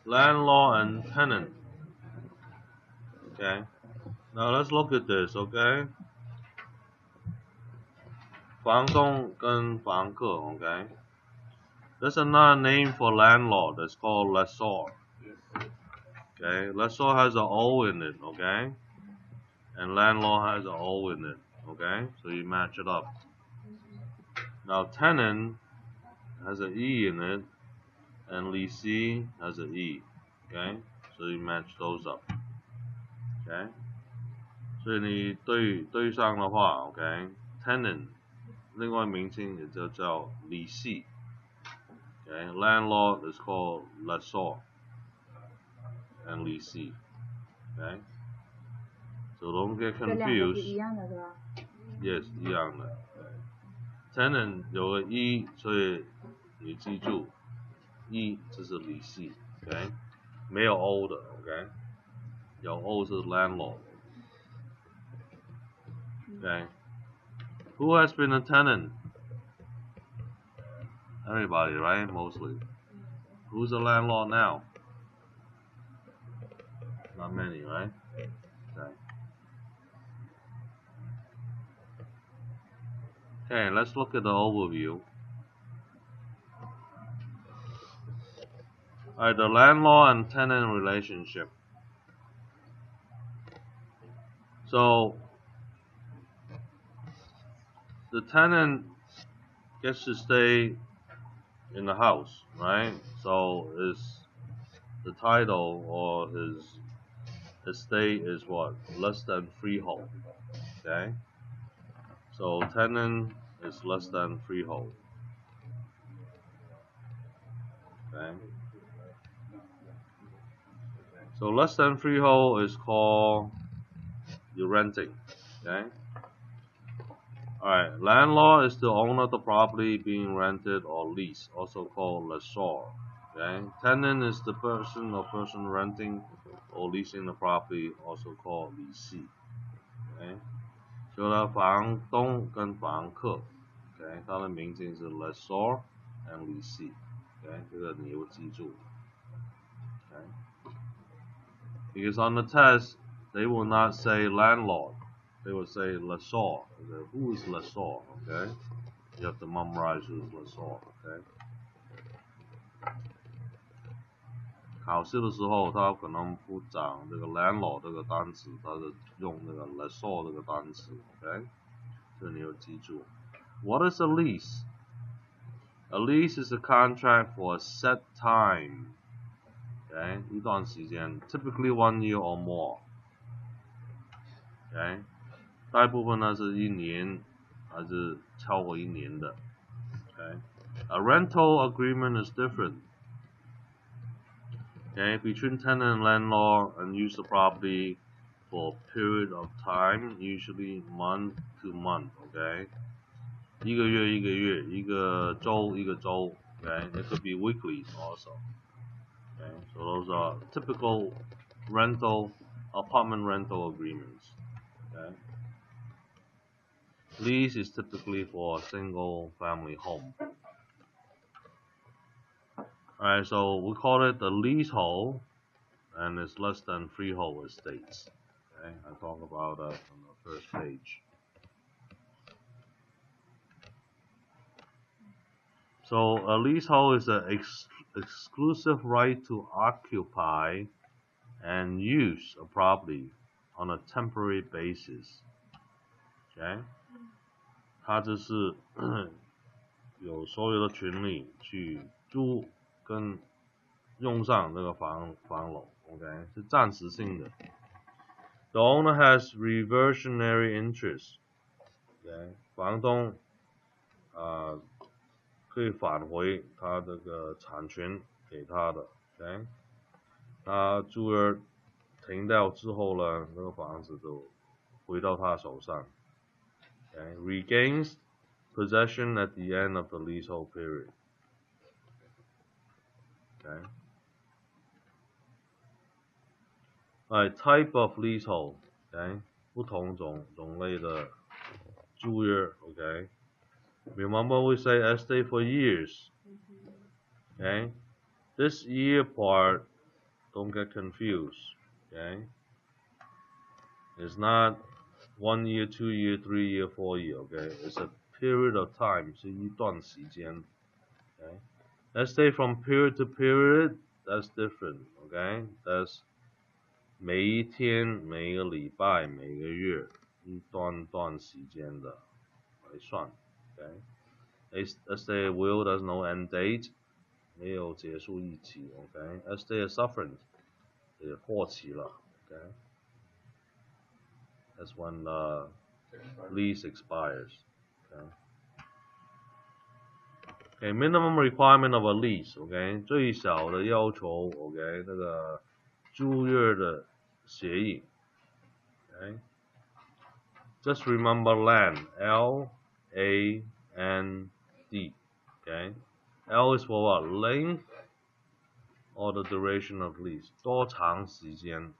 Landlord and Tenant. Okay. Now let's look at this. Okay. 房东跟房客. Okay. There's another name for landlord. It's called lessor. Okay. Lessor has an O in it. Okay. And landlord has an O in it. Okay. So you match it up. Now tenant has an E in it, and leasee has an E. Okay. So you match those up. Okay. 所以你对上的话 ，OK， tenant 另外名称也就叫 leasee。Okay, landlord is called lessor and leasee. Okay, so don't get 这两个是 confused. 一样的是吧？ Yes, 一样的。Tenant 有个 E， 所以你记住 E 这是leasee。OK， 没有 O 的 OK， 有 O 是 landlord。Okay, who has been a tenant? Everybody, right? Mostly. Who's a landlord now? Not many, right? Okay. Okay, let's look at the overview. Alright, the landlord and tenant relationship. So, the tenant gets to stay in the house, right? So, the title or his estate is what? Less than freehold. Okay? So, tenant is less than freehold. Okay? So, less than freehold is called you're renting. Okay? Alright, landlord is the owner of the property being rented or leased, also called lessor. Okay? Tenant is the person or person renting or leasing the property, also called leasee. Okay? 除了房东跟房客 ，OK， 它的名字是 lessor and leasee。OK， 这个你要记住。Okay? Because on the test, they will not say landlord. They will say lessor. Okay? Who is lessor? Okay? You have to memorize who is lessor. Okay? 考试的时候，他可能不讲这个 landlord 这个单词，他是用那个 lessor 这个单词。OK？ 所以你要记住。What is a lease? A lease is a contract for a set time. Okay? 一段时间 typically 1 year or more. Okay? 大部分呢是1年还是超过1年的。Okay? A rental agreement is different. Okay? Between tenant and landlord and use the property for a period of time, usually month to month. Okay? 一个月一个月，一个周一个周。Okay? It could be weekly also. Okay? So those are typical apartment rental agreements. Okay? Lease is typically for a single family home. Alright, so we call it the leasehold, and it's less than freehold estates. Okay? I talk about that on the first page. So a leasehold is an exclusive right to occupy and use a property on a temporary basis. Okay? 它就是有所有的权利去租跟用上这个房楼 ，OK， 是暂时性的。The owner has reversionary interest. OK， 房东可以返回他这个产权给他的 ，OK， 他租约停掉之后呢，这个房子就回到他手上 ，OK， regains possession at the end of the leasehold period. Okay. Alright, type of leasehold. Okay. 不同种类的租约 Okay. Remember we say estate for years. Okay. This year part Don't get confused. Okay. It's not 1 year, 2 year, 3 year, 4 year. Okay. It's a period of time. 是一段时间. Okay. Let's say from period to period. That's different. Okay. That's 每一天、每个礼拜、每个月一段时间的来算。Okay. Let's say a will there's no end date. 没有结束日期 ，OK。Let's say a sufferance 也过期了 ，OK。That's when the lease expires. Okay. Minimum requirement of a lease. OK. 最小的要求 ，OK。那个租约的协议 ，OK。Just remember land. L-A-N-D. OK. L is for what? Length or the duration of lease. 多长时间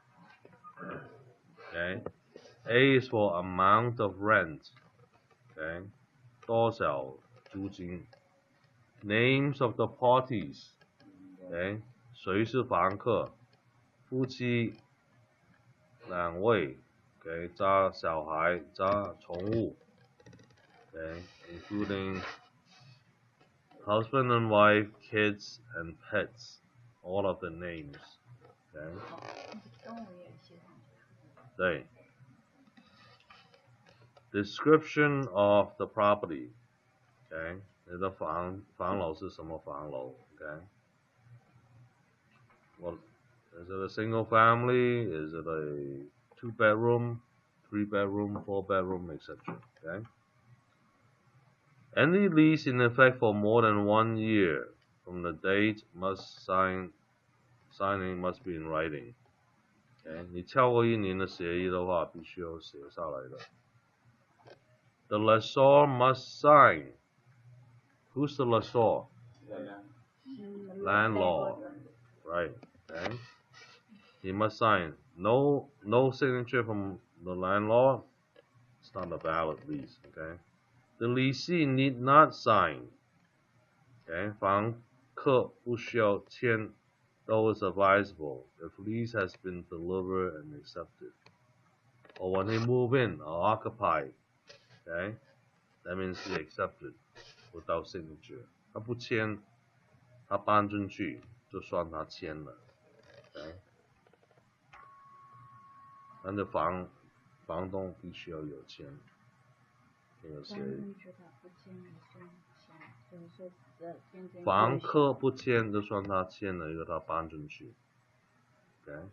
？Okay. A is for amount of rent. Okay. 多少租金 ？Names of the parties. Okay. 谁是房客？夫妻两位。Okay. 加小孩加宠物。Okay. Including husband and wife, kids and pets. All of the names. Okay. 对。Description of the property. Okay. 你的房楼是什么房楼 ？Okay. Well, is it a single family? Is it a 2-bedroom, 3-bedroom, 4-bedroom, etc. Okay. Any lease in effect for more than 1 year from the date signing must be in writing. Okay. 你超过1年的协议的话，必须要写下来的。The lessor must sign. Who's the lessor? Landlord. Right. Okay. He must sign. No signature from the landlord. It's not a valid lease. Okay. The leasee need not sign. Okay. 房客不需要签 though it's advisable if lease has been delivered and accepted. Or when they move in or occupy. Okay. That means he accepted without signature. 他不签，他搬进去就算他签了。Okay. 但是房东必须要有签这个协议。房客不签就算他签了，因为他搬进去。Okay.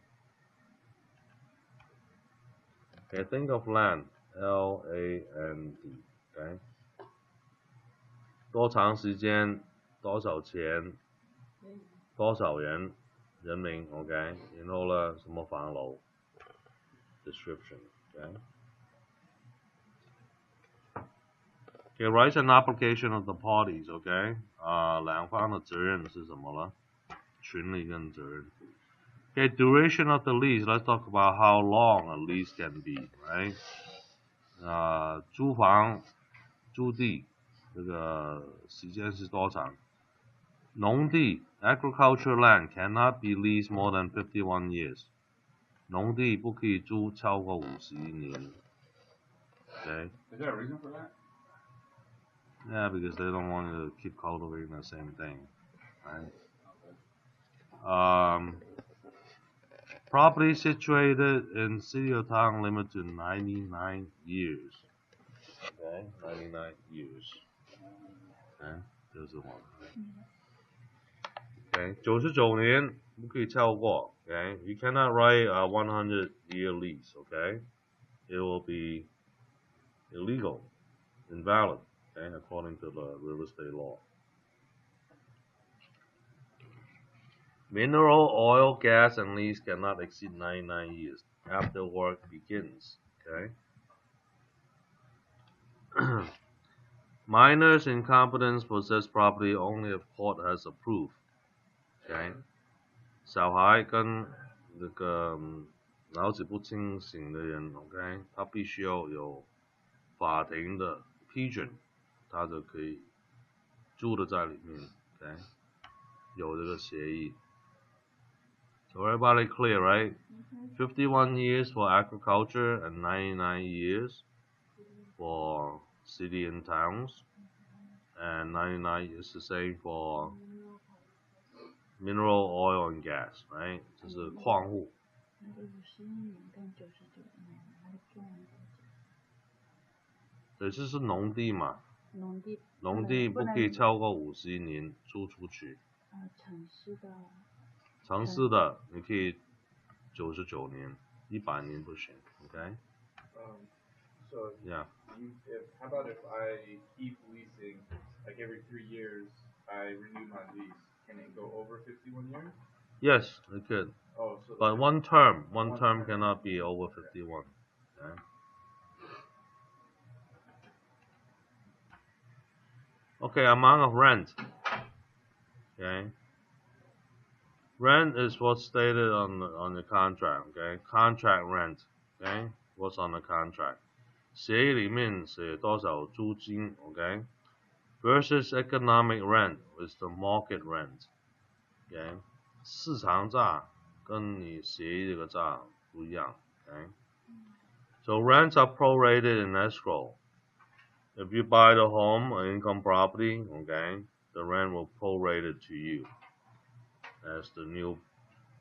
Okay. Think of land. L-A-N-D. Okay. 多长时间？多少钱？多少人？人名 ，OK， 然后呢，什么房楼 ？Description， OK。Okay, write an application of the parties, OK。两方的责任是什么呢？权利跟责任。Okay, duration of the lease. Let's talk about how long a lease can be, right？租房、租地，这个时间是多长？农地 agricultural land cannot be leased more than 51 years. 农地不可以租超过51年。Okay. Is there a reason for that? Yeah, because they don't want to keep cultivating the same thing, right? Property situated in city or town limited to 99 years. Okay, 99 years. Okay, 这是我。Okay, 99年不可以超过。Okay, you cannot write a 100-year lease. Okay, it will be illegal, invalid. Okay, according to the real estate law. Mineral, oil, gas, and lease cannot exceed 99 years after work begins. Okay. Minors in competence possess property only if court has approved. Okay. 小孩跟那个脑子不清醒的人 ，OK， 他必须要有法庭的批准，他就可以住的在里面 ，OK， 有这个协议。So everybody clear, right? 51 years for agriculture and 99 years for city and towns, and 99 is the same for mineral oil and gas, right? 这是矿户。对，这是农地嘛。农地不可以超过50年租出去。城市的你可以99年，100年不行 ，OK？ So Yeah. How about if I keep leasing, like every 3 years, I renew my lease? Can it go over 51 years? Yes, it could. Oh, so but one term cannot be over 51. Okay? Okay, amount of rent. Okay. Rent is what's stated on the contract. Okay, contract rent. Okay, what's on the contract? 协议里面写多少租金 ？Okay. Versus economic rent is the market rent. Okay. 市场价跟你协议这个价不一样。Okay. So rents are prorated in escrow. If you buy the home or income property, okay, the rent will prorate it to you as the new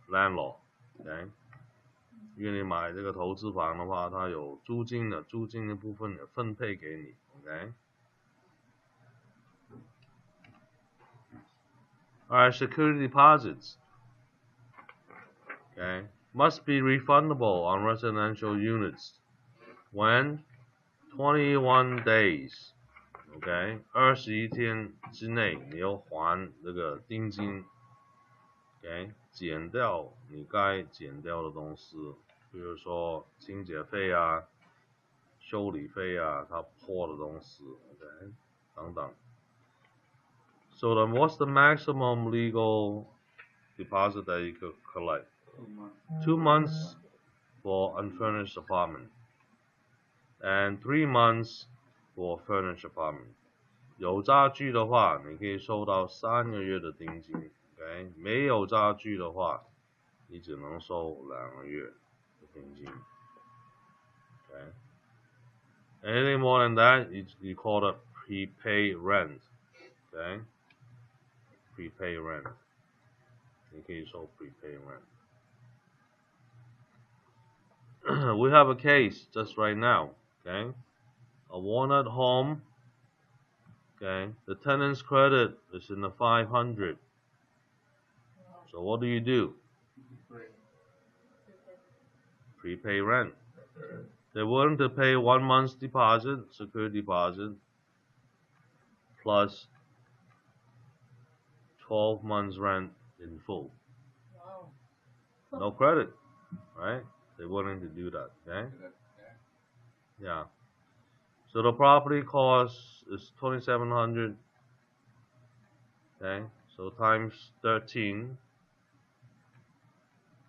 landlord, okay. 因为你买这个投资房的话，它有租金的部分也分配给你 ，okay. Alright, security deposits, okay, must be refundable on residential units when 21 days, okay, 21天之内你要还这个定金 ，okay， 减掉你该减掉的东西，比如说清洁费啊、修理费啊、它破的东西 ，okay， 等等。So then what's the maximum legal deposit that you could collect? 2 months for unfurnished apartment and 3 months for furnished apartment. 有家具的话，你可以收到3个月的定金 ，OK？ 没有家具的话，你只能收2个月的定金 ，OK？ Anything more than that, you call it prepaid rent, OK？ Prepaid rent， 你可以收 prepaid rent。We have a case just right now, okay? A walnut home, okay? The tenant's credit is in the 500. So what do? Prepay rent. They're willing to pay 1 month's deposit, security deposit, plus 12 months rent in full. Wow. No credit, right? They're willing to do that, okay? Yeah. So the property cost is $2,700. Okay, so times 13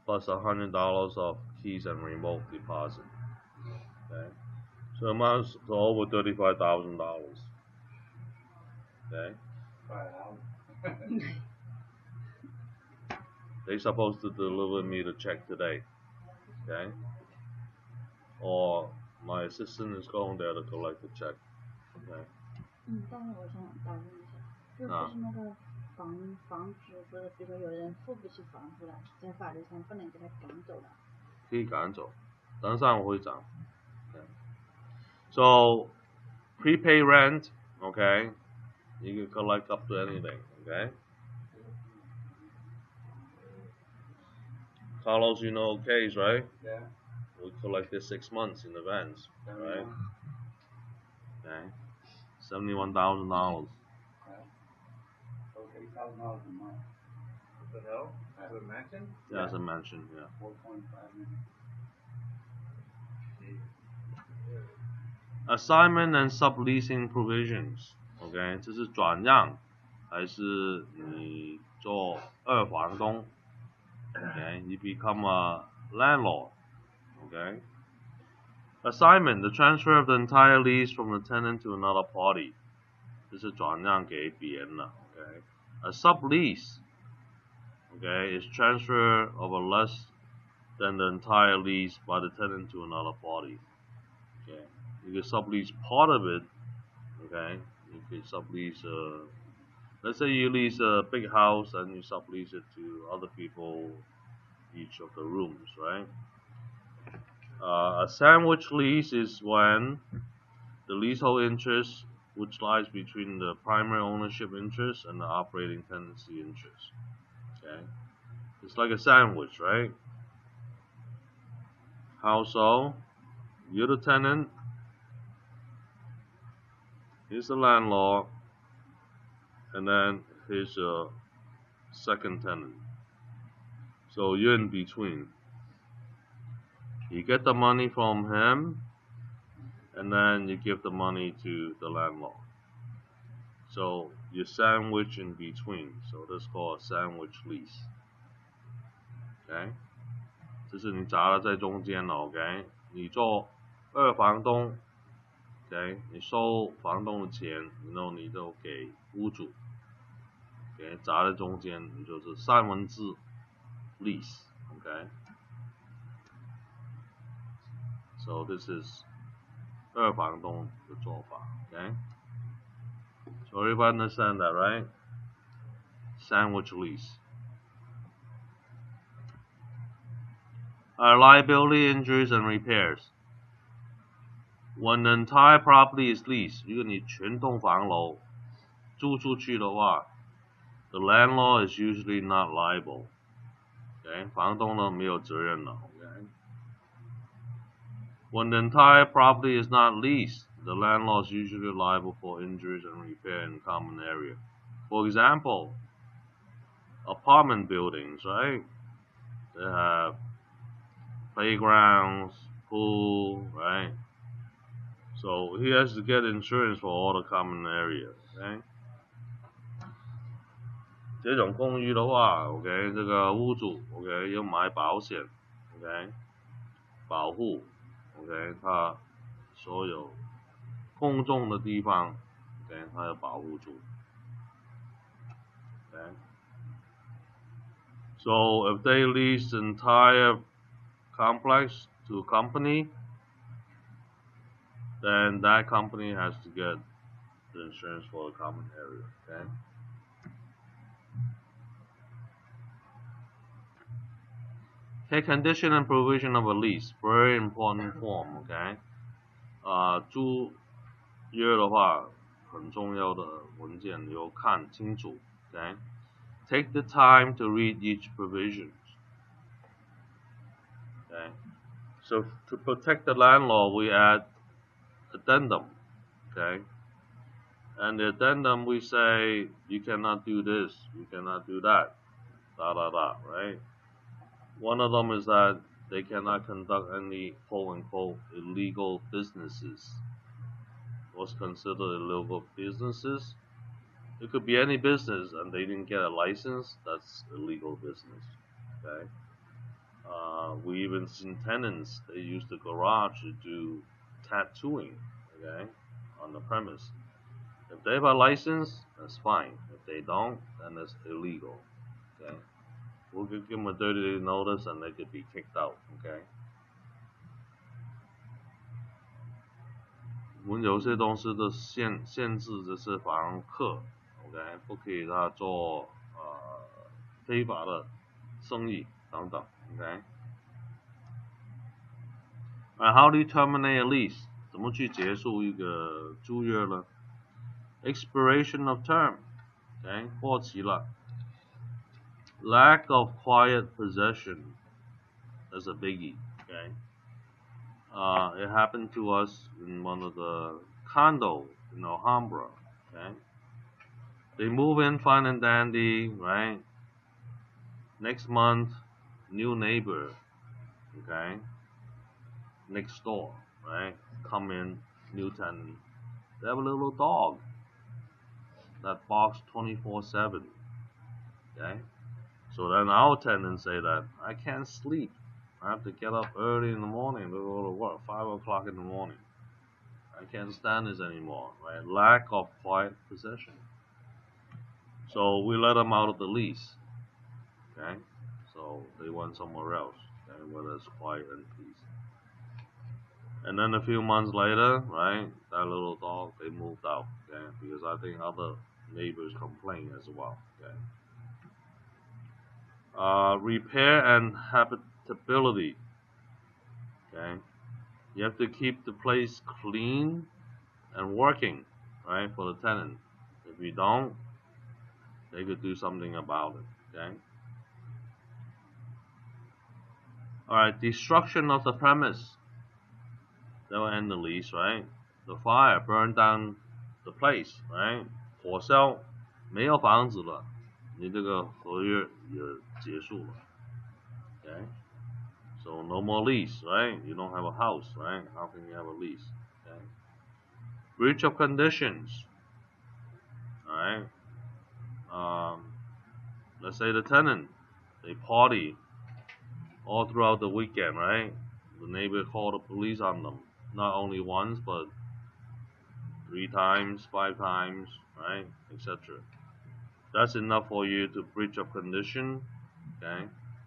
plus $100 of keys and remote deposit. Okay, so amounts to over $35,000. Okay, they're supposed to deliver me the check today. Okay, or my assistant is going there to collect the check. Okay. 但是我想打问一下，就是不是那个房子，不是比如说有人付不起房租了，在法律上不能给他赶走了。可以赶走，等上我会讲。Okay. So prepay rent, okay, you can collect up to anything, okay. Carlos, you know case, right? Yeah. We collected 6 months in advance, right? Okay. $71,000. Okay, $8,000 a month. What the hell? As a mention? Yeah, as I mentioned, yeah. 4.5 million. Assignment and subleasing provisions, okay, 这是转让还是你做二房东 okay, you become a landlord, okay. Assignment, the transfer of the entire lease from the tenant to another party, 这是转让给别人了 okay. A sublease, okay, is transfer of a less than the entire lease by the tenant to another party. Okay, you can sublease part of it. Okay, you can sublease. Let's say you lease a big house and you sublease it to other people, each of the rooms, right? A sandwich lease is when the leasehold interest, which lies between the primary ownership interest and the operating tenancy interest. Okay, it's like a sandwich, right? How so? You're the tenant, he's the landlord, and then here's a second tenant. So you're in between. You get the money from him, and then you give the money to the landlord. So you sandwich in between. So that's called a sandwich lease. Okay， 这是你夹了在中间了。OK， 你做二房东 ，OK， 你收房东的钱，然后你就给屋主。OK， 夹在中间，你就是三文治 lease。OK，so this is 二房东的做法。OK，so everybody understand that, right? Sandwich lease. Liability, injuries, and repairs. When the entire property is leased, 如果你全栋房楼租出去的话 ，the landlord is usually not liable. Okay， 房东呢没有责任了。Okay. When the entire property is not leased, the landlord is usually liable for injuries and repair in common area. For example, apartment buildings, right? They have playgrounds, pool, right? So he has to get insurance for all the common areas. Okay? 这种公寓的话 ，OK， 这个屋主 OK 要买保险 ，OK， 保护 OK 他所有公众的地方 OK 他要保护住 ，OK。So if they lease the entire complex to a company, then that company has to get the insurance for the common area. Okay. Okay, condition and provision of a lease, very important form. Okay. 租约的话，很重要的文件，你要看清楚。Okay. Take the time to read each provision. Okay. So to protect the landlord, we add addendum. Okay. And the addendum we say you cannot do this, you cannot do that, right? One of them is that they cannot conduct any quote unquote illegal businesses. What's considered illegal businesses? It could be any business and they didn't get a license, that's illegal business. Okay. We even seen tenants, they use the garage to do tattooing, okay, on the premise. If they have a license, that's fine. If they don't, then it's illegal. Okay, we'll give them a 30-day notice, and they could be kicked out. Okay. 我们有些东西的限制就是房客 ，OK， 不可以让他做非法的生意等等 ，OK。How do you terminate a lease？ 怎么去结束一个租约呢？ Expiration of term, okay, 过期了。Lack of quiet possession, that's a biggie, okay. It happened to us in one of the condo in Alhambra, okay. They move in fine and dandy, right? Next month, new neighbor, okay. Next door, right? Come in, new tenant. They have a little dog that barks 24/7. Okay, so then our tenants say that I can't sleep. I have to get up early in the morning to go to work, 5 o'clock in the morning. I can't stand this anymore. Right? Lack of quiet possession. So we let them out of the lease. Okay. Okay, so they went somewhere else, okay, where there's quiet and peace. And then a few months later, right, that little dog, they moved out, okay, because I think other neighbors complained as well, okay. Repair and habitability, okay. You have to keep the place clean and working, right, for the tenant. If you don't, they could do something about it, okay. Alright, destruction of the premise. That will end the lease, right? The fire burned down the place, right? 火烧，没有房子了，你这个合约也结束了。Okay? So no more lease, right? You don't have a house, right? How can you have a lease? Okay? Breach of conditions. Alright? Let's say the tenant, they party all throughout the weekend, right? The neighbor called the police on them. Not only once, but 3 times, 5 times, right, etc. That's enough for you to breach of condition. Okay,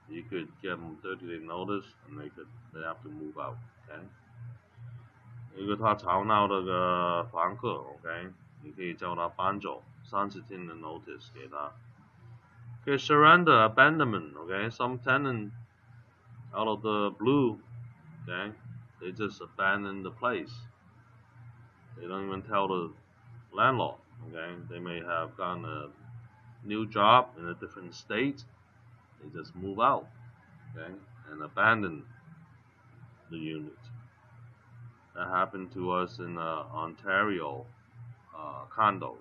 you could give them 30-day notice, and they have to move out. Okay， 如果他吵闹的个房客 ，OK， 你可以叫他搬走，30天的 notice 给他。Okay, surrender, abandonment. Okay, some tenant out of the blue, okay, they just abandon the place. They don't even tell the landlord. Okay, they may have gotten a new job in a different state. They just move out, okay, and abandon the unit. That happened to us in Ontario condo.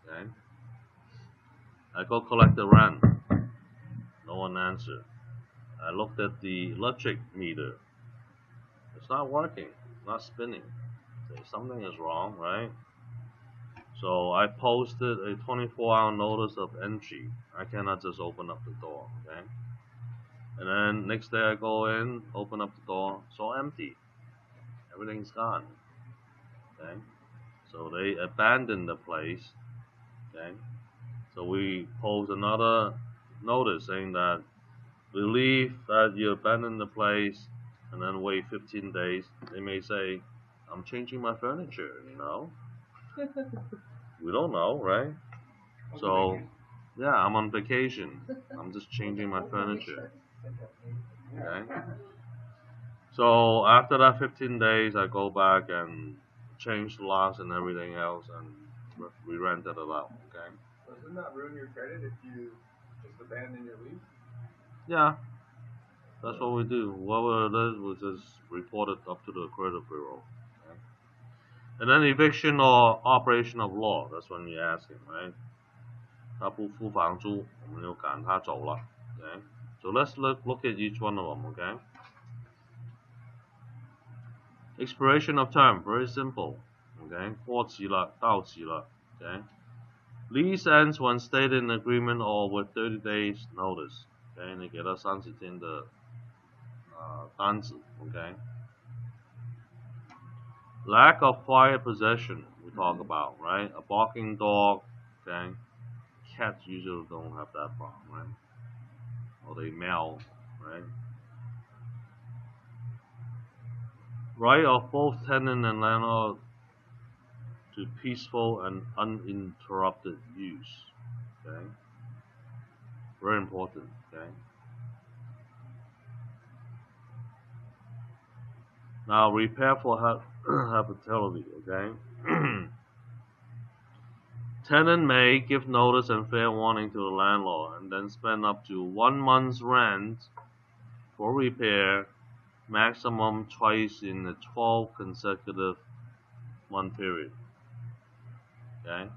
Okay, I go collect the rent. No one answered. I looked at the electric meter. It's not working. It's not spinning. So something is wrong, right? So I posted a 24-hour notice of entry. I cannot just open up the door, okay? And then next day I go in, open up the door, so empty. Everything's gone, okay? So they abandoned the place, okay? So we post another notice saying that believe that you abandoned the place, and then wait 15 days. They may say, I'm changing my furniture, you know? We don't know, right? So, yeah, I'm on vacation. I'm just changing my furniture. Okay? So, after that 15 days, I go back and change the locks and everything else, and we rented it out, okay? Doesn't that ruin your credit if you just abandon your lease? Yeah. That's what we do. Whatever it is, we just report it up to the credit bureau. Okay? And then eviction or operation of law, that's when you ask him, right? 他不付房租，我们就赶他走了。Okay? So let's look at each one of them, okay? Expiration of term, very simple. Okay? 过期了，到期了。Okay? Lease ends when stated in agreement or with 30 days notice. Okay? 你给他30天的单子。Okay? Lack of quiet possession, we talk about, right? A barking dog, okay? Cats usually don't have that problem, right? Or they meow, right? Right of both tenant and landlord to peaceful and uninterrupted use, okay? Very important, okay? Now, repair for habitability, okay? Tenant may give notice and fair warning to the landlord and then spend up to 1 month's rent for repair, maximum twice in a 12 consecutive month period. Okay?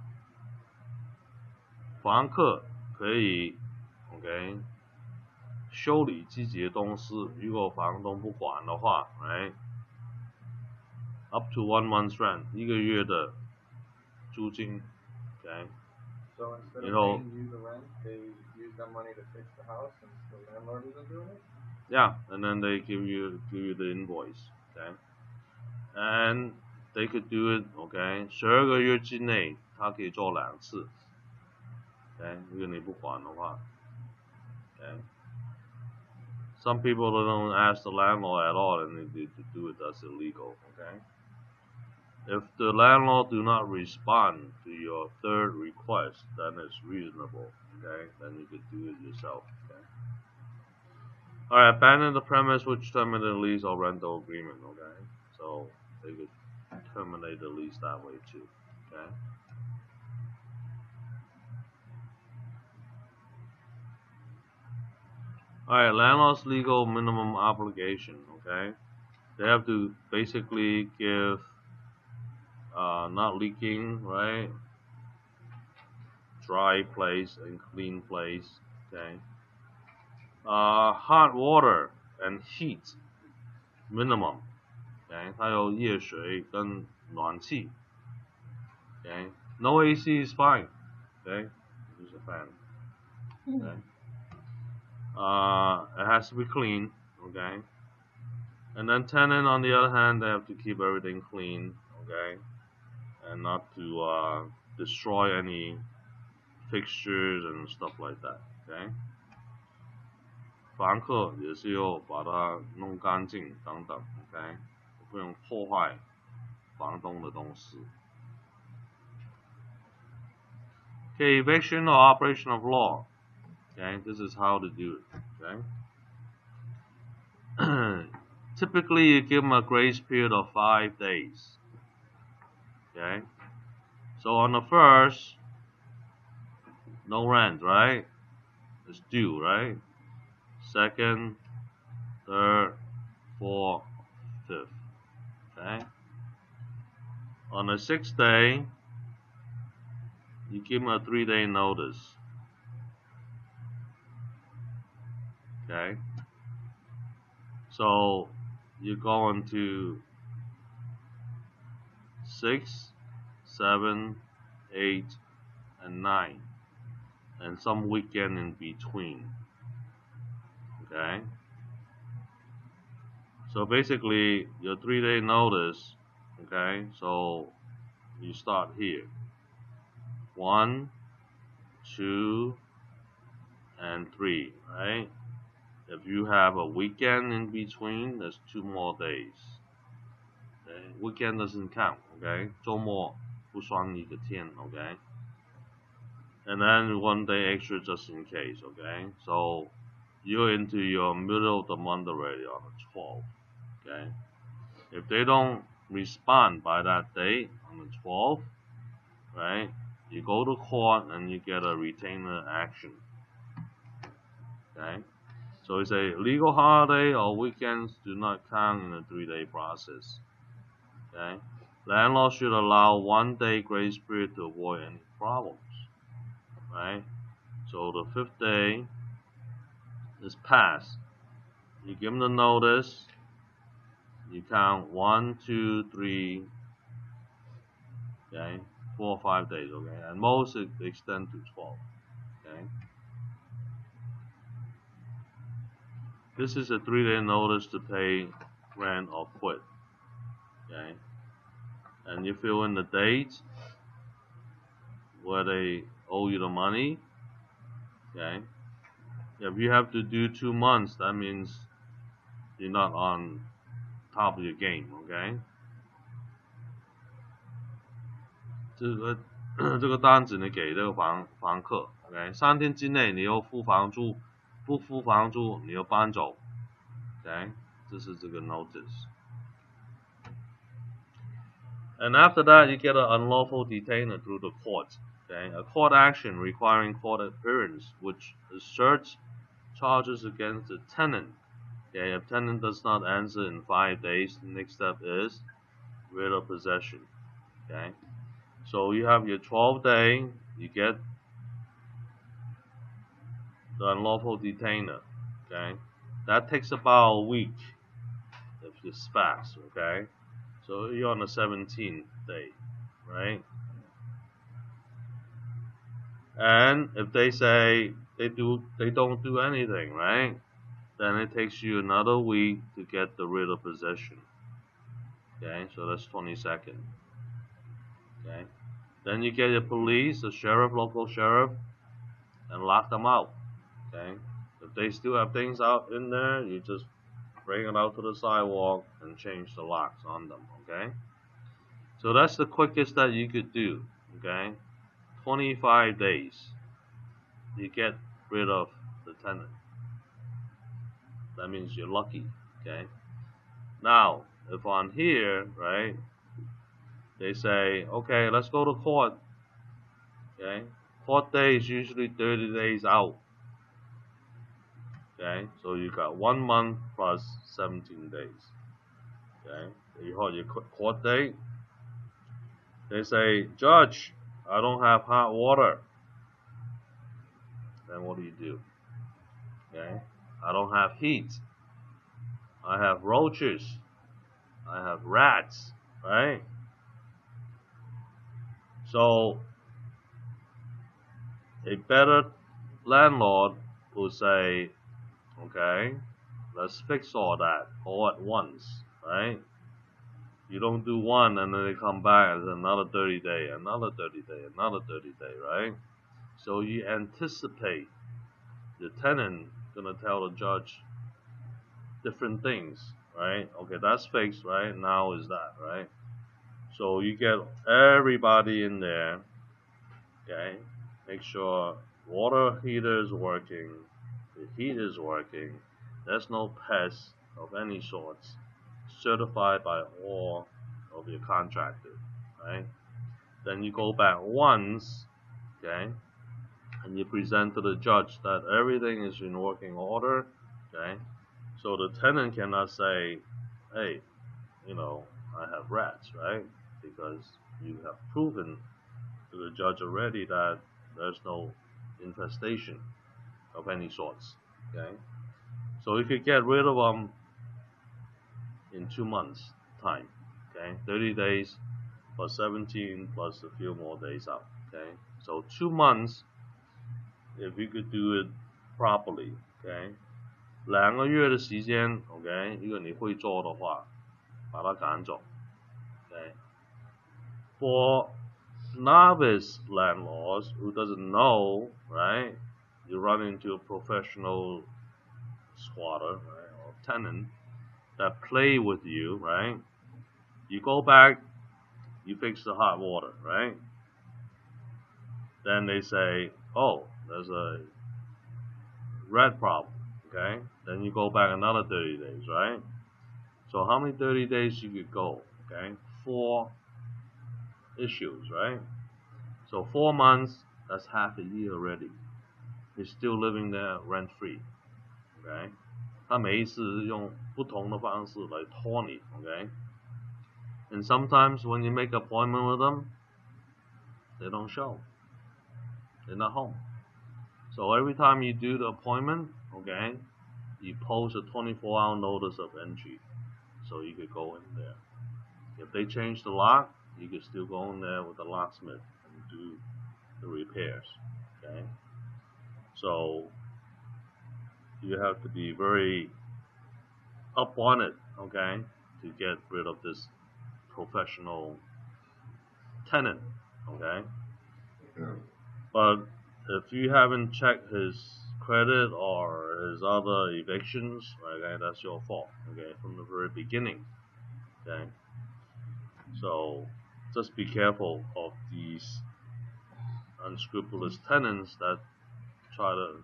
房客可以 okay, 修理自己的东西，如果房东不管的话 right? Up to 1 month's rent, 1个月的租金 okay? So instead of paying you the rent, they use that money to fix the house since the landlord isn't doing it? Yeah, and then they give you the invoice, okay? And they could do it, okay? 12个月之内，他可以做2次，okay? 如果你不管的话，okay? Some people don't ask the landlord at all, and they do it. That's illegal. Okay. If the landlord do not respond to your third request, then it's reasonable. Okay. Then you could do it yourself. Okay. All right. Abandon the premise which terminated the lease or rental agreement. Okay. So they could terminate the lease that way too. Okay. Alright, landlord's legal minimum obligation, okay? They have to basically give not leaking, right? Dry place and clean place, okay? Hot water and heat minimum, okay? 它有热水跟暖气, okay? No AC is fine, okay? Use a fan, okay? It has to be clean, okay? And then tenant, on the other hand, they have to keep everything clean, okay? And not to destroy any fixtures and stuff like that, okay? 房客也是要把它弄干净等等 ，okay? 不用破坏房东的东西。Okay, eviction or operation of law. Okay, this is how to do it. Okay. Typically, you give them a grace period of 5 days. Okay. So on the first, no rent, right? It's due, right? Second, third, fourth, fifth. Okay. On the 6th day, you give them a 3-day notice. Okay. So you go into 6, 7, 8, and 9, and some weekend in between. Okay. So basically, your 3-day notice. Okay. So you start here. 1, 2, and 3. Right. If you have a weekend in between, there's 2 more days. Okay? Weekend doesn't count. Okay. 周末不算一个天. Okay. And then 1 day extra just in case. Okay. So you're into your middle of the month already on the 12th. Okay. If they don't respond by that date on the 12th, right? You go to court and you get a retainer action. Okay. So it's a legal holiday or weekends do not count in the 3-day process. Okay. Landlord should allow 1 day grace period to avoid any problems. Right. So the 5th day is passed. You give them the notice. You count 1, 2, 3. Okay. 4 or 5 days. Okay. And most extend to 12. Okay. This is a 3-day notice to pay rent or quit. Okay. And you fill in the date where they owe you the money. Okay. If you have to do 2 months, that means you're not on top of your game. Okay. 这个单子你给这个房客 ，OK， 3天之内你要付房租，不付房租你要搬走 ，OK， 这是这个 notice。And after that, you get an unlawful detainer through the court. Okay, a court action requiring court appearance, which asserts charges against the tenant. Okay, if tenant does not answer in 5 days, the next step is writ of possession. Okay. So you have your 12th day, you get the unlawful detainer, okay? That takes about a week if it's fast, okay? So you're on the 17th day, right? And if they say they don't do anything, right? Then it takes you another week to get the writ of possession. Okay, so that's 22nd. Okay. Then you get your police, the sheriff, local sheriff, and lock them out. Okay. If if they still have things out in there, you just bring it out to the sidewalk and change the locks on them, okay? So that's the quickest that you could do, okay? 25 days, you get rid of the tenant. That means you're lucky, okay? Now, if on here, right, they say, okay, let's go to court, okay? Court day is usually 30 days out, okay? So you got 1 month plus 17 days, okay? You hold your court date. They say, Judge, I don't have hot water. Then what do? Okay? I don't have heat. I have roaches. I have rats, right? So a better landlord will say, okay, let's fix all that all at once, right? You don't do one and then they come back and another 30 day, another 30 day, another 30 day, right? So you anticipate the tenant gonna tell the judge different things, right? Okay, that's fixed, right? Now is that, right? So you get everybody in there, okay? Make sure water heater is working, the heat is working, there's no pests of any sorts, certified by all of your contractors, right? Then you go back once, okay, and you present to the judge that everything is in working order, okay? So the tenant cannot say, hey, I have rats, right? Because you have proven to the judge already that there's no infestation of any sorts, okay? So you could get rid of them in 2 months time, okay? 30 days plus 17 plus a few more days out, okay? So 2 months, if you could do it properly, okay? 2个月的时间 ，OK， 如果你会做的话，把它赶走 ，OK。For novice landlords who doesn't know, right? You run into a professional squatter, right, or tenant that play with you, right? You go back, you fix the hot water, right? Then they say, oh, there's a rat problem. Okay, then you go back another 30 days, right? So how many 30 days you could go? Okay, 4 issues, right? So 4 months, that's half a year already. He's still living there rent free. Okay, 他每一次是用不同的方式来拖你 Okay, and sometimes when you make an appointment with them, they don't show. They're not home. So every time you do the appointment, okay, you post a 24-hour notice of entry, so you could go in there. If they change the lock, you could still go in there with the locksmith and do the repairs. Okay, so you have to be very up on it, okay, to get rid of this professional tenant. Okay, but if you haven't checked his credit or his other evictions, okay, that's your fault, okay, from the very beginning, okay? So just be careful of these unscrupulous tenants that try to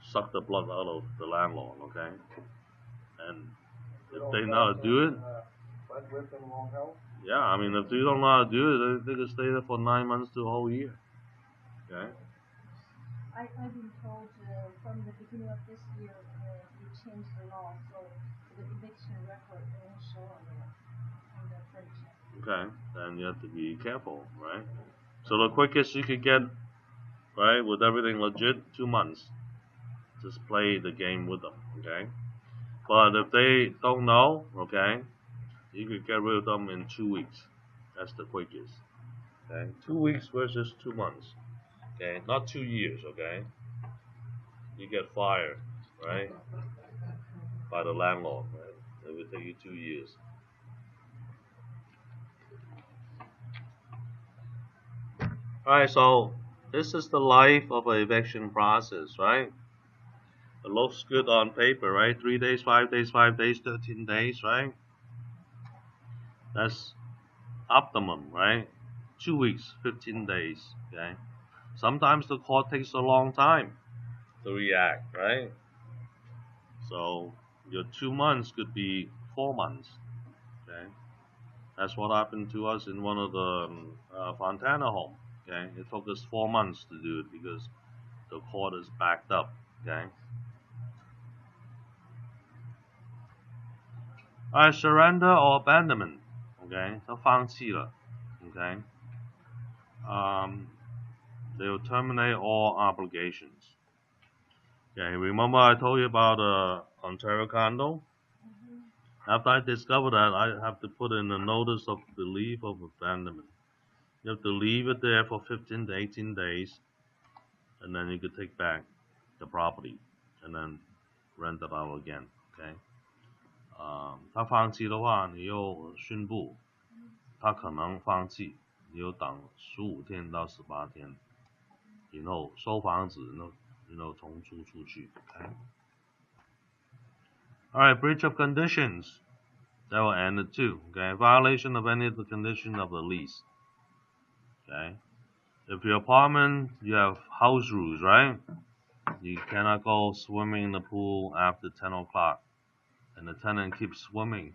suck the blood out of the landlord, okay? And if they know how to do it, yeah, I mean, if they don't know how to do it, they can stay there for 9 months to a whole year, okay? I've been told from the beginning of this year you changed the law, so the eviction record won't show on the furniture. Okay, then you have to be careful, right? So the quickest you could get, right, with everything legit, 2 months. Just play the game with them, okay? But if they don't know, okay, you could get rid of them in 2 weeks. That's the quickest. Okay, 2 weeks versus 2 months. Okay, not 2 years, okay? You get fired, right? By the landlord, right? It will take you 2 years. Alright, so this is the life of an eviction process, right? It looks good on paper, right? 3 days, 5 days, 5 days, 13 days, right? That's optimum, right? 2 weeks, 15 days, okay? Sometimes the court takes a long time to react, right? So your 2 months could be 4 months, okay? That's what happened to us in one of the Fontana home, okay? It took us 4 months to do it because the court is backed up, okay? Alright, surrender or abandonment, okay? 他放弃了 okay? They will terminate all obligations. Okay, remember I told you about Ontario condo? After I discovered that, I have to put in a notice of the leave of abandonment. You have to leave it there for 15 to 18 days, and then you could take back the property and then rent it out again. Okay? 他放弃的话，你又宣布他可能放弃，你又等15天到18天，然后收房子，然后重租出去。Okay? Alright, breach of conditions. That will end it too. Okay, violation of any of the condition of the lease. Okay, if your apartment, you have house rules, right? You cannot go swimming in the pool after 10 o'clock, and the tenant keeps swimming,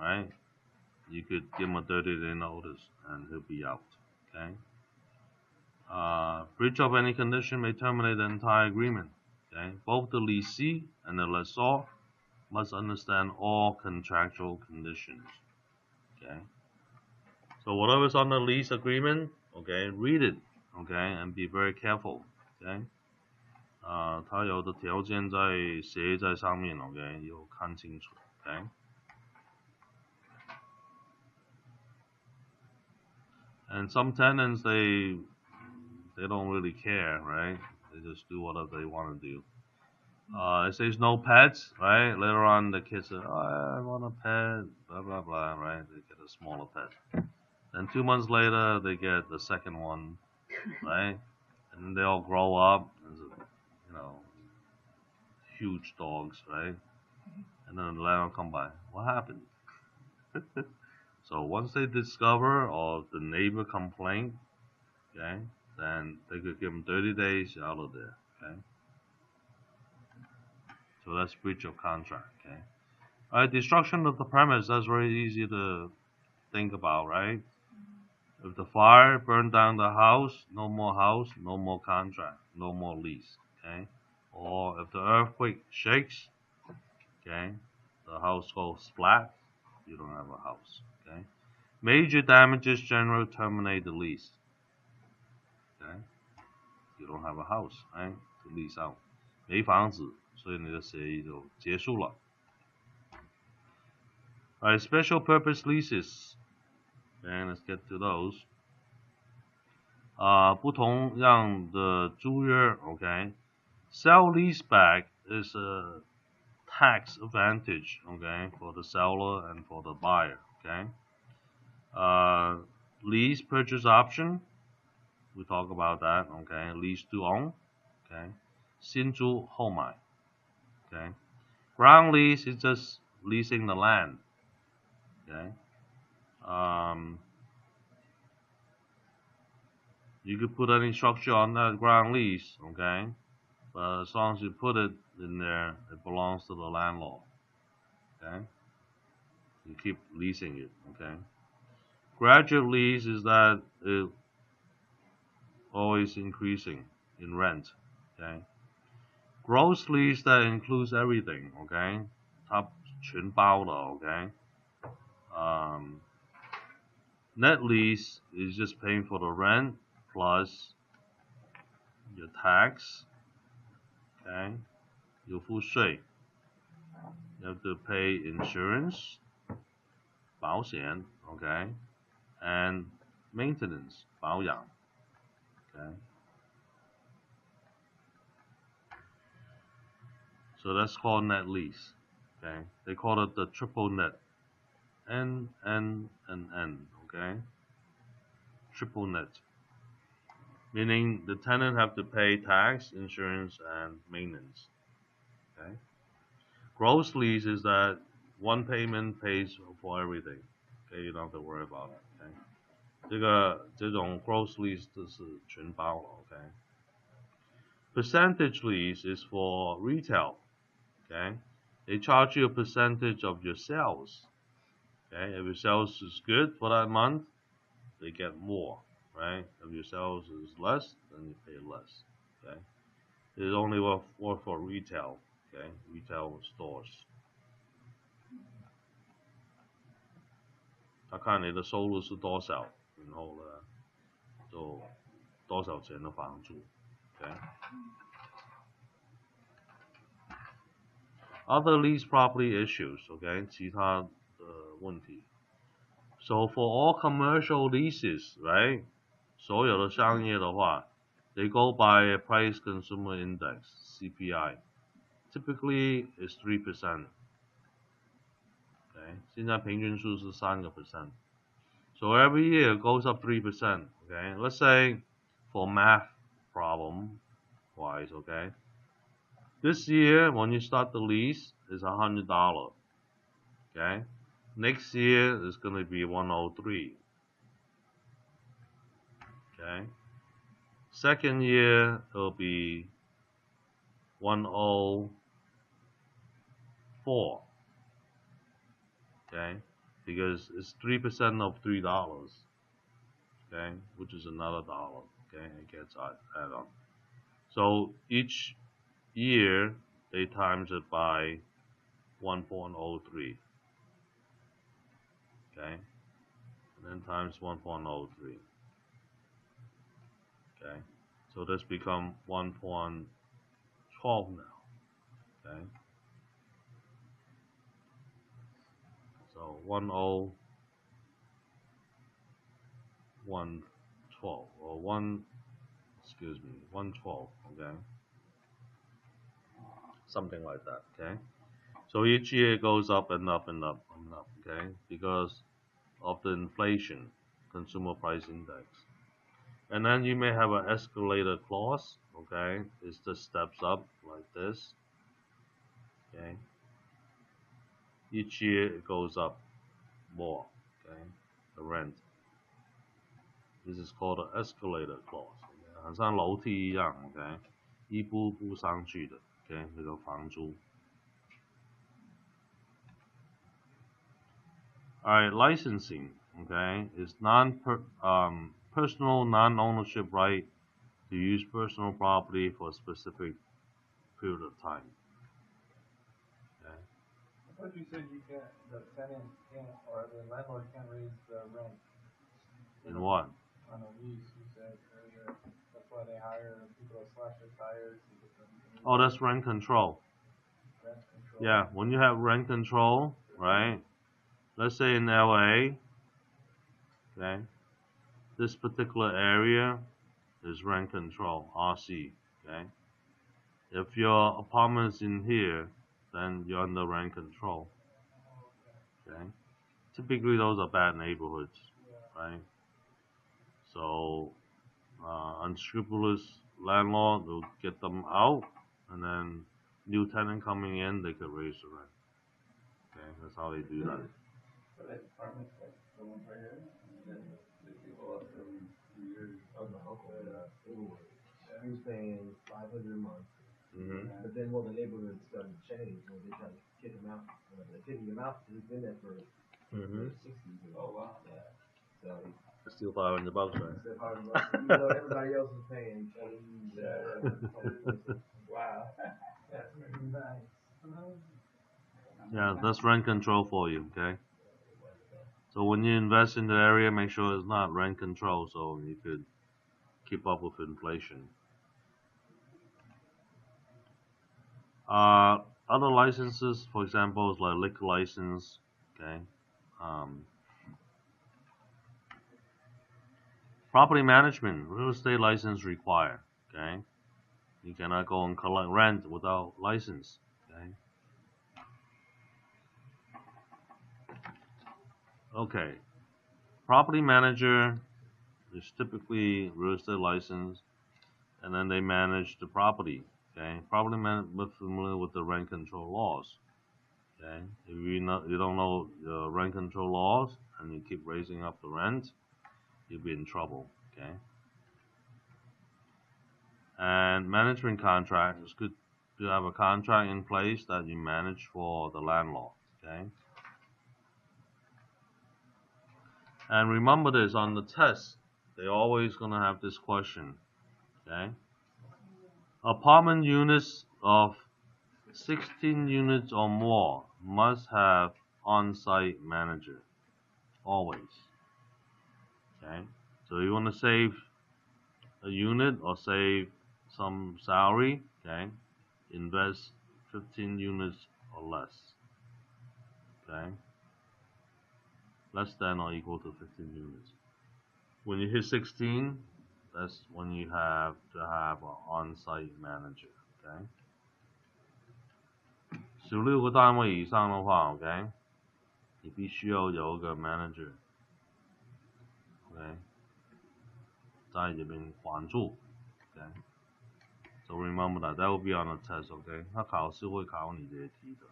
right? You could give him a 30-day notice, and he'll be out. Okay. Breach of any condition may terminate the entire agreement. Okay, both the leasee and the lessor must understand all contractual conditions. Okay. So whatever's on the lease agreement, okay, read it, okay, and be very careful, okay. 它有的条件写在上面 ，okay， 有看清楚 ，okay. And some tenants they don't really care, right? They just do whatever they want to do. It says no pets, right? Later on the kids say, oh, I want a pet, blah blah blah, right? They get a smaller pet. Then 2 months later they get the second one, right? And then they all grow up, you know, huge dogs, right? And then the landlord come by. What happened? So once they discover or the neighbor complain, okay, then they could give them 30 days out of there, okay? So that's breach of contract, okay? Alright, destruction of the premise, that's very easy to think about, right? If the fire burned down the house, no more contract, no more lease, okay? Or if the earthquake shakes, okay, the house goes flat, you don't have a house, okay? Major damages generally terminate the lease, okay? You don't have a house, right, to lease out. 没房子，所以你的协议就结束了。Alright, special purpose leases. Okay, let's get to those. 不同样的租约 okay. Sell leaseback is a tax advantage, okay, for the seller and for the buyer, okay. Lease purchase option, we talk about that, okay. Lease to own, okay. 新租后买, okay. Ground lease is just leasing the land, okay. You could put any structure on that ground lease, okay. But as long as you put it in there, it belongs to the landlord, okay. You keep leasing it, okay. Graduate lease is that it always increasing in rent, okay. Gross lease that includes everything, okay. 它全包的 okay. Net lease is just paying for the rent plus your tax, okay. 有付税 you have to pay insurance, 保险 okay, and maintenance, 保养 okay. So that's called net lease, okay. They call it the triple net, N, okay. Triple net, meaning the tenant have to pay tax, insurance, and maintenance. Okay. Gross lease is that one payment pays for everything. Okay, you don't have to worry about it. Okay. 这种 gross lease 都是全包了。Okay. Percentage lease is for retail. Okay. They charge you a percentage of your sales. Okay. If your sales is good for that month, they get more. Right. If your sales is less, then you pay less. Okay. It's only work for retail. Okay. Retail stores. 他看你的收入是多少，然后呢，就多少钱的房租。Okay. Other lease property issues. Okay. 其他的问题。So for all commercial leases, right? 所有的商业的话 they go by a price consumer index, CPI. Typically is 3%. Okay. 现在平均数是3%. So every year it goes up 3%. Okay. Let's say for math problem wise, okay. This year when you start the lease is $100. Okay. Next year is going to be 103. Okay. Second year it'll be 104. Okay, because it's 3% of $3. Okay, which is another $1. Okay, it gets added on. So each year they times it by 1.03. Okay, and then times 1.03. Okay, so this become 1.12 now. Okay. So 10112 or 112, okay, something like that. Okay, so each year it goes up and up and up and up. Okay, because of the inflation, consumer price index, and then you may have an escalator clause. Okay, it just steps up like this. Okay, each year it goes up more. Okay, the rent. This is called an escalator clause. 好像楼梯一样 ，OK， 一步步上去的 ，OK， 这个房租。Alright, licensing, okay, is personal non-ownership right to use personal property for a specific period of time. Okay. I thought you said the tenant can't, or the landlord can't raise the rent. In what? On a lease, you said earlier. That's why they hire people to slash their tires. Oh, that's rent control. Rent control. Yeah, when you have rent control, right? Let's say in LA, okay, this particular area is rent control, RC, okay? If your apartment is in here, then you're under rent control, okay? Typically those are bad neighborhoods, right? So unscrupulous landlord will get them out, and then new tenant coming in, they could raise the rent. Okay, that's how they do that. So that apartment, like the one right here, then they go up every 2 years. Oh, my uncle, he was paying $500 a month. Mm-hmm. But then when the neighborhood started to change, when they tried to kick him out, they kicked him out. He's been there for 60 years. Oh wow. Yeah. So Still $500, right? still $500, even though everybody else is paying 20. Wow. That's really nice. Yeah, that's rent control for you, okay? So when you invest in the area, make sure it's not rent control so you could keep up with inflation. Other licenses, for example, is like liquor license, okay? Property management, real estate license required, okay? You cannot go and collect rent without license, okay? Okay, property manager is typically real estate license, and then they manage the property, Okay, probably familiar with the rent control laws. Okay, if you don't know the rent control laws and you keep raising up the rent, you'll be in trouble. Okay, and management contract, it's good to have a contract in place that you manage for the landlord. Okay, and remember this, on the test, they're always gonna have this question. Okay, apartment units of 16 units or more must have on-site manager, always. Okay, so you want to save a unit or save some salary, okay, invest 15 units or less, okay, less than or equal to 15 units. When you hit 16, that's when you have to have an on-site manager, okay. 16个单位以上的话 ，OK， 你必须要有一个 manager，OK， 在这边管住 ，OK。So remember that will be on the test, OK？ 他考试会考你这些题的。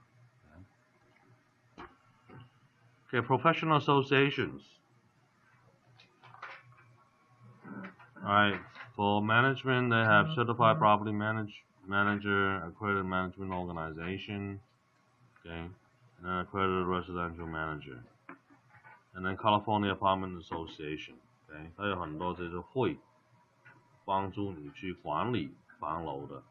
Okay, professional associations. Alright, for management, they have certified property manager, accredited management organization, okay, and then accredited residential manager, and then California Apartment Association, okay， 它有很多这些会帮助你去管理房楼的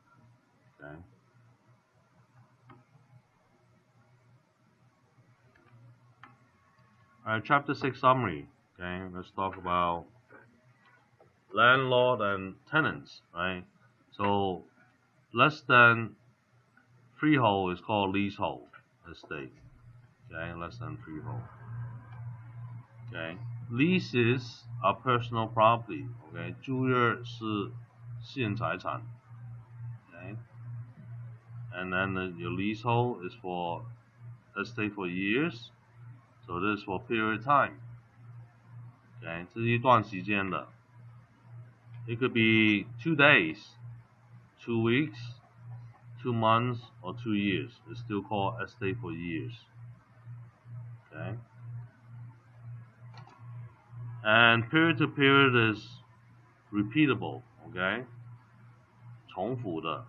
，okay。Alright, Chapter 6 summary. Okay, let's talk about landlord and tenants, right? So, less than freehold is called leasehold estate. Okay, less than freehold. Okay, leases are personal property. Okay, 租约是私人财产。Okay, and then your leasehold is for estate for years. So this is for period of time. Okay, 这是一段时间的。It could be 2 days, 2 weeks, 2 months, or 2 years. It's still called estate for years. Okay. And period to period is repeatable. Okay. 重复的。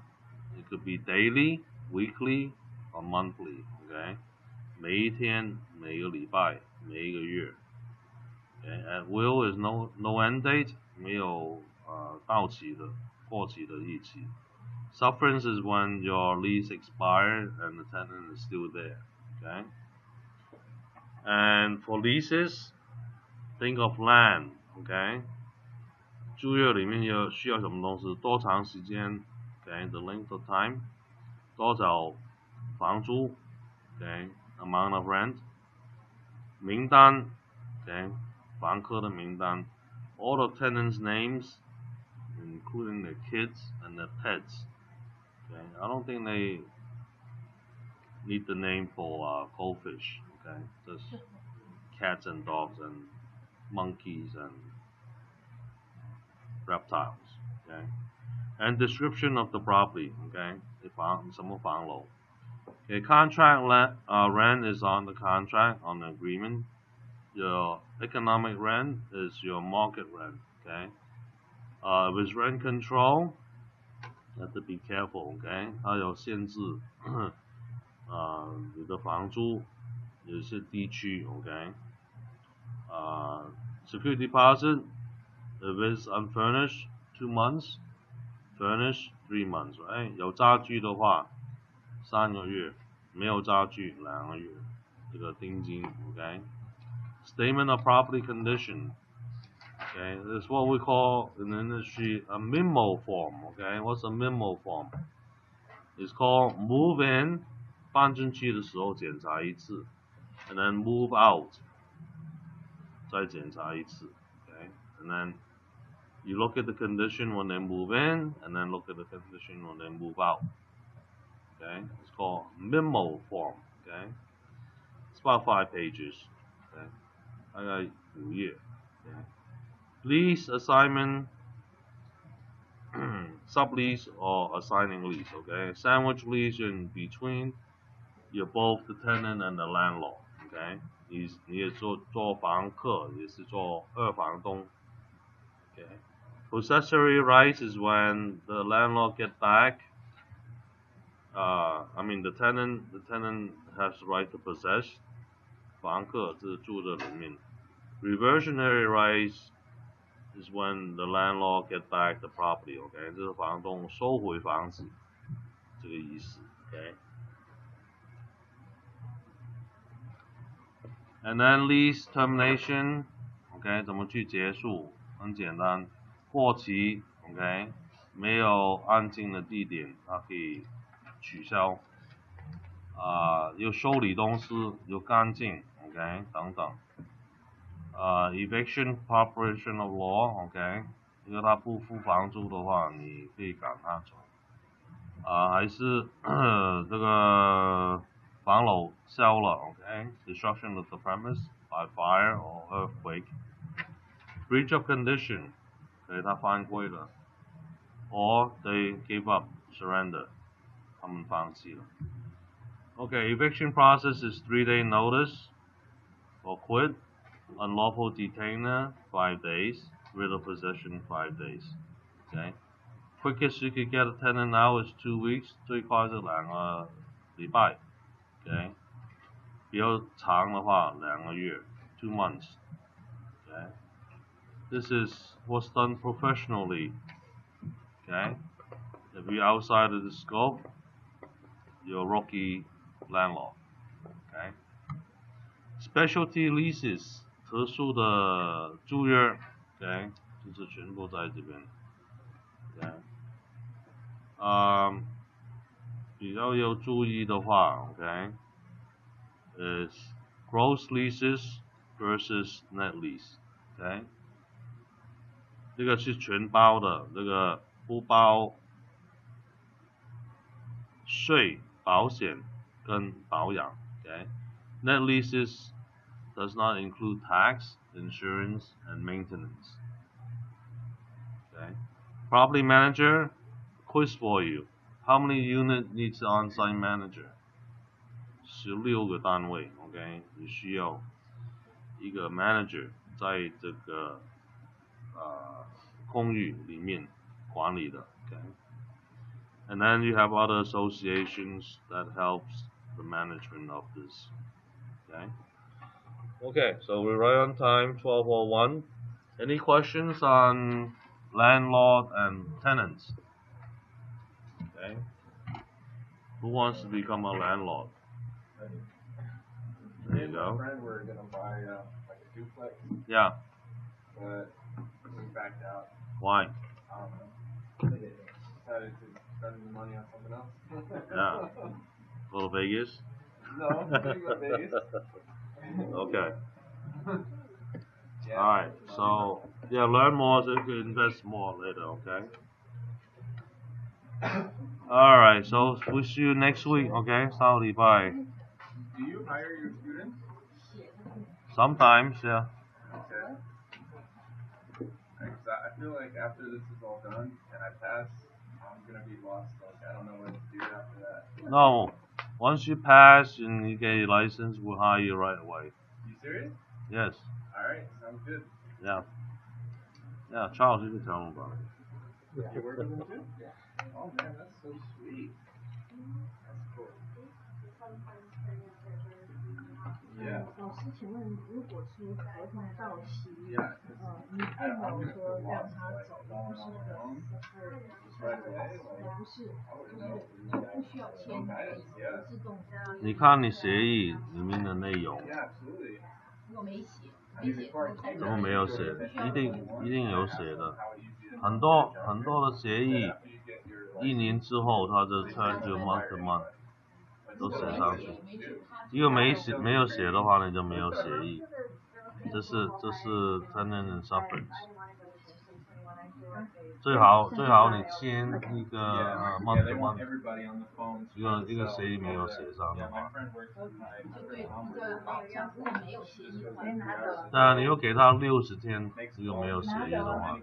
It could be daily, weekly, or monthly. Okay. 每一天、每个礼拜、每一个月。Okay. At will is no end date. 没有到期的、过期的日期。Sufferance is when your lease expired and the tenant is still there. Okay. And for leases, think of land. Okay. 租约里面需要什么东西？多长时间 ？Okay. The length of time. 多少房租 ？Okay. Amount of rent. 名单 ，Okay. 房客的名单。All the tenants' names, including their kids and their pets. Okay. I don't think they need the name for goldfish. Okay. Just cats and dogs and monkeys and reptiles. Okay. And description of the property. Okay. 什么房楼 Okay. Contract rent is on the contract, on the agreement. Your economic rent is your market rent. Okay. With rent control, you have to be careful. Okay. 它有限制。你的房租有些地区 ，OK， security deposit, if it's unfurnished, 2 months, furnished, 3 months, right? 有家具的话，3个月，没有家具2个月，这个定金 ，OK。Statement of property condition, okay, this is what we call in the industry a memo form, okay. What's a memo form? It's called move in. 搬进去的时候检查一次 and then move out 再检查一次 okay? And then you look at the condition when they move in and then look at the condition when they move out. Okay? It's called memo form. Okay? It's about 5 pages. Okay? 大概5页 okay? Lease assignment sublease or assigning lease. Okay, sandwich lease in between. You're both the tenant and the landlord. Okay，你也做房客，也是做二房东。Okay. Possessory rights is when the landlord get back. The tenant has the right to possess. 房客是住在里面。Reversionary rights is when the landlord get back the property. Okay， 这是房东收回房子，这个意思。Okay. And then lease termination. OK， 怎么去结束？很简单，过期 OK， 没有安静的地点，它可以取消。有修理东西，有干净 OK 等等。Eviction corporation of law OK， 如果他不付房租的话，你可以赶他走。还是这个房楼烧了 OK， destruction of the premise by fire or earthquake。Breach of condition， OK， 他犯规了 ，or they gave up, surrender， 他们放弃了。Okay, eviction process is 3-day notice or quit. Unlawful detainer 5 days. Writ of possession 5 days. Okay. Quickest you could get a tenant now is 2 weeks. 最快是2个礼拜。Okay. 比较长的话2个月 2 months. Okay. This is what's done professionally. Okay. If you're outside of the scope, you're a rookie landlord. Okay. Specialty leases 特殊的租约 ，OK， 就是全部在这边 ，OK， 比较有注意的话 ，OK， is gross leases versus net lease，OK， 这个是全包的，这个不包税、保险跟保养 ，OK，net leases does not include tax, insurance, and maintenance. Okay. Property manager, quiz for you. How many units needs an on-site manager? 16个单位 ，OK， 你需要一个 manager 在这个公寓里面管理的 ，OK。And then you have other associations that helps the management of this, okay. Okay, so we're right on time, 12:01. Any questions on landlord and tenants? Okay. Who wants to become a landlord? There you Me and go. my friend were gonna buy like a duplex, Yeah. but we backed out. Why? I don't know. Decided to spend the money on something else. Yeah. Go to Vegas? No, I'm gonna go to Vegas. Okay. Yeah, Alright, so yeah, learn more so you can invest more later, okay? Alright, so we'll see you next week, okay? 下个礼拜 Do you hire your students? Sometimes, yeah. Okay. I feel like after this is all done and I pass, I'm gonna be lost. Like I don't know what to do after that. No, once you pass and you get your license, we'll hire you right away. You serious? Yes. Alright, sounds good. Yeah. Yeah, Charles, you can tell them about it. You work with them too? Oh man, that's so sweet. That's cool. Yeah. 老师，请问，如果说合同到期， Yeah. 你不能说让他走，不是那个不是，就不需要签合自动加。你看你协议里面的内容， Yeah, absolutely. 如果没写，怎么没有写？一定有写的。很多的协议，1年之后它就 charge you month to month， 都写上去。如果没有写的话，你就没有协议。这是 tenant and sublease。最好你签一个month to month， 一个协议没有写上的话。对啊，你又给他60天，如果没有协议的话。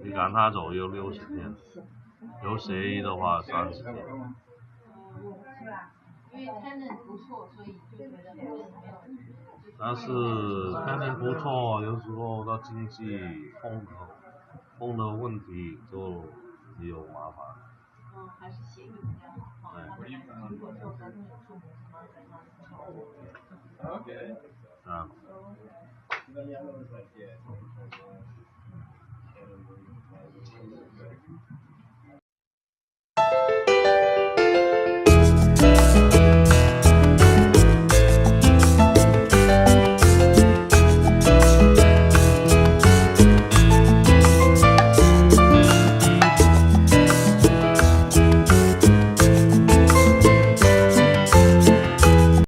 你赶他走有60天，有协议的话30天。是吧？因为 tenant 不错，所以就觉得没有问题。但是 tenant 不错，有时候他经济碰的问题就有麻烦。还是协议比较好。如果说合同有数目是吗？Okay. 啊。